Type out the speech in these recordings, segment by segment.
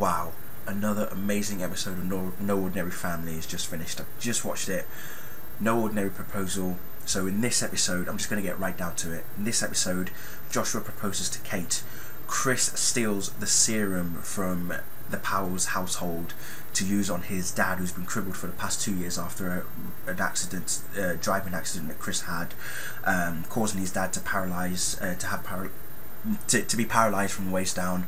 Wow, another amazing episode of No Ordinary Family is just finished. I've just watched it. No Ordinary Proposal. So in this episode, I'm just going to get right down to it. In this episode, Joshua proposes to Kate. Chris steals the serum from the Powell's household to use on his dad, who's been crippled for the past 2 years after an accident, driving accident that Chris had, causing his dad to to be paralysed from the waist down.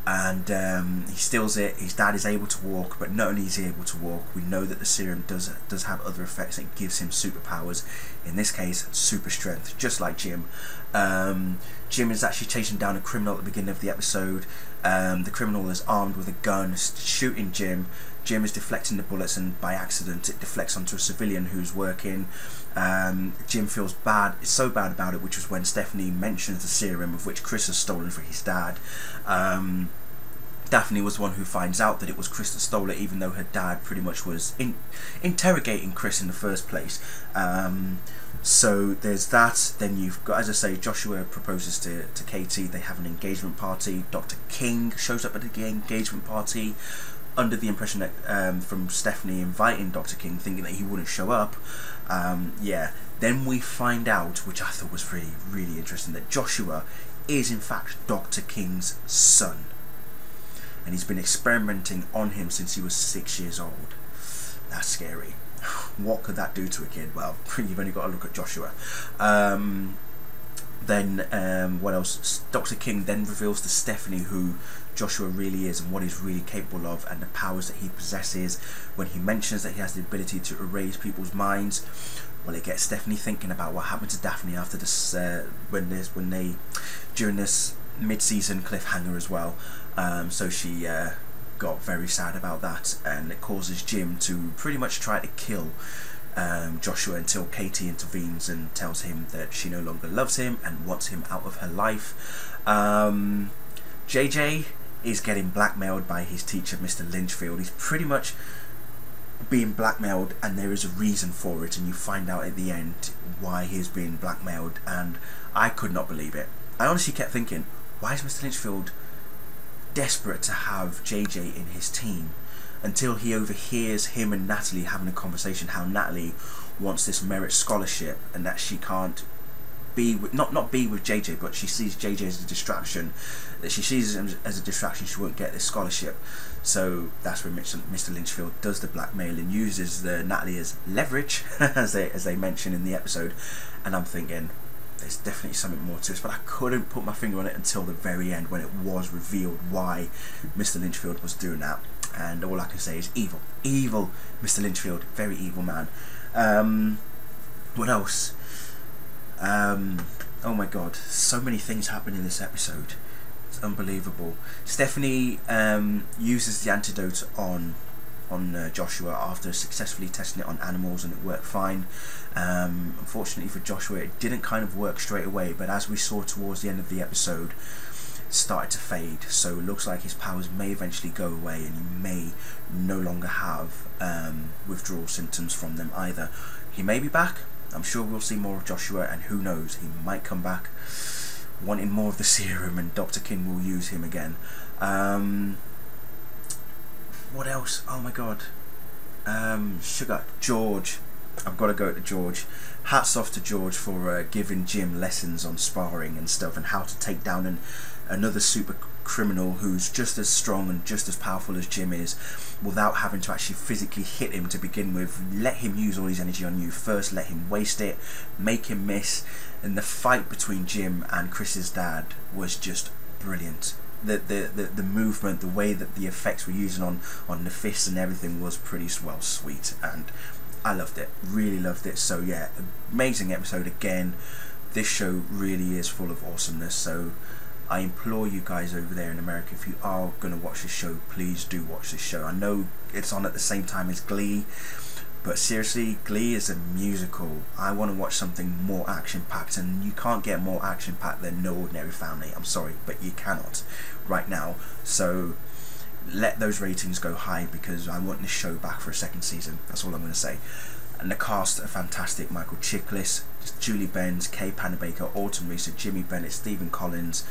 And he steals it. His dad is able to walk, but not only is he able to walk, we know that the serum does have other effects. It gives him superpowers. In this case, super strength, just like Jim. Jim is actually chasing down a criminal at the beginning of the episode. The criminal is armed with a gun, shooting Jim. Jim is deflecting the bullets, and by accident it deflects onto a civilian who's working. Jim feels bad, so bad about it, which was when Stephanie mentions the serum, of which Chris has stolen for his dad. Daphne was the one who finds out that it was Chris that stole it, even though her dad pretty much was interrogating Chris in the first place. So there's that. Then you've got, as I say, Joshua proposes to Katie. They have an engagement party. Dr. King shows up at the engagement party, under the impression that from Stephanie inviting Dr. King, thinking that he wouldn't show up. Yeah. Then we find out, which I thought was really, really interesting, that Joshua is in fact Dr. King's son, and he's been experimenting on him since he was 6 years old. That's scary. What could that do to a kid? Well, you've only got to look at Joshua. Then what else? Dr. King then reveals to Stephanie who Joshua really is and what he's really capable of, and the powers that he possesses. When he mentions that he has the ability to erase people's minds, well, it gets Stephanie thinking about what happened to Daphne after this, during this mid-season cliffhanger as well. So she got very sad about that, and it causes Jim to pretty much try to kill Joshua until Katie intervenes and tells him that she no longer loves him and wants him out of her life. JJ is getting blackmailed by his teacher, Mr. Lynchfield. He's pretty much being blackmailed, and there is a reason for it, and you find out at the end why he's being blackmailed, and I could not believe it. I honestly kept thinking, why is Mr. Lynchfield desperate to have JJ in his team, until he overhears him and Natalie having a conversation, how Natalie wants this merit scholarship and that she can't be with, not be with JJ, but she sees JJ as a distraction, that she sees him as a distraction, she won't get this scholarship. So that's where Mr. Lynchfield does the blackmail and uses Natalie as leverage, as they mention in the episode. And I'm thinking, there's definitely something more to this, but I couldn't put my finger on it until the very end, when it was revealed why Mr. Lynchfield was doing that. And all I can say is evil, evil Mr. Lynchfield, very evil man. What else? Oh my god, so many things happen in this episode. It's unbelievable. Stephanie uses the antidote on Joshua after successfully testing it on animals, and it worked fine. Unfortunately for Joshua, it didn't kind of work straight away, but as we saw towards the end of the episode, it started to fade. So it looks like his powers may eventually go away, and he may no longer have withdrawal symptoms from them either. He may be back. I'm sure we'll see more of Joshua, and who knows, he might come back wanting more of the serum, and Dr. King will use him again. What else? Oh my god. Sugar. George. I've got to go to George. Hats off to George for giving Jim lessons on sparring and stuff, and how to take down another super criminal who's just as strong and just as powerful as Jim is, without having to actually physically hit him to begin with. Let him use all his energy on you first, let him waste it, make him miss. And the fight between Jim and Chris's dad was just brilliant. The movement, the way that the effects were using on the fists and everything was pretty well sweet, and I loved it, really loved it. So yeah, amazing episode again. This show really is full of awesomeness, so I implore you guys over there in America, if you are going to watch this show, please do watch this show. I know it's on at the same time as Glee, but seriously, Glee is a musical. I want to watch something more action-packed, and you can't get more action-packed than No Ordinary Family. I'm sorry, but you cannot right now. So let those ratings go high, because I want this show back for a second season. That's all I'm going to say. And the cast are fantastic. Michael Chiklis, Julie Benz, Kay Panabaker, Autumn Reese, Jimmy Bennett, Stephen Collins,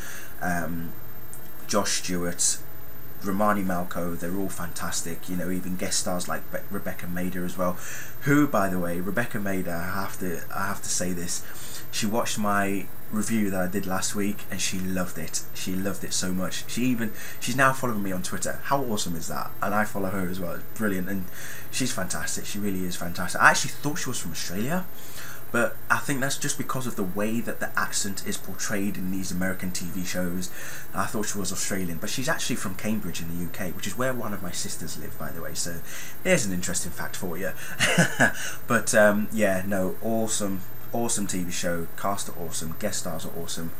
Josh Stewart, Romani Malco, they're all fantastic. You know, even guest stars like Rebecca Mader as well. Who, by the way, Rebecca Mader, I have to say this. She watched my review that I did last week and she loved it. She loved it so much. She's now following me on Twitter. How awesome is that? And I follow her as well. It's brilliant, and she's fantastic. She really is fantastic. I actually thought she was from Australia, but I think that's just because of the way that the accent is portrayed in these American TV shows. I thought she was Australian, but she's actually from Cambridge in the UK, which is where one of my sisters live, by the way. So there's an interesting fact for you. But yeah, no, awesome TV show. Cast are awesome, guest stars are awesome.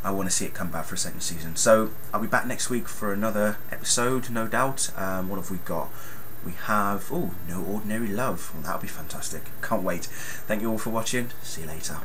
I want to see it come back for a second season. So I'll be back next week for another episode, no doubt. What have we got? We have, No Ordinary Love. Well, that'll be fantastic. Can't wait. Thank you all for watching. See you later.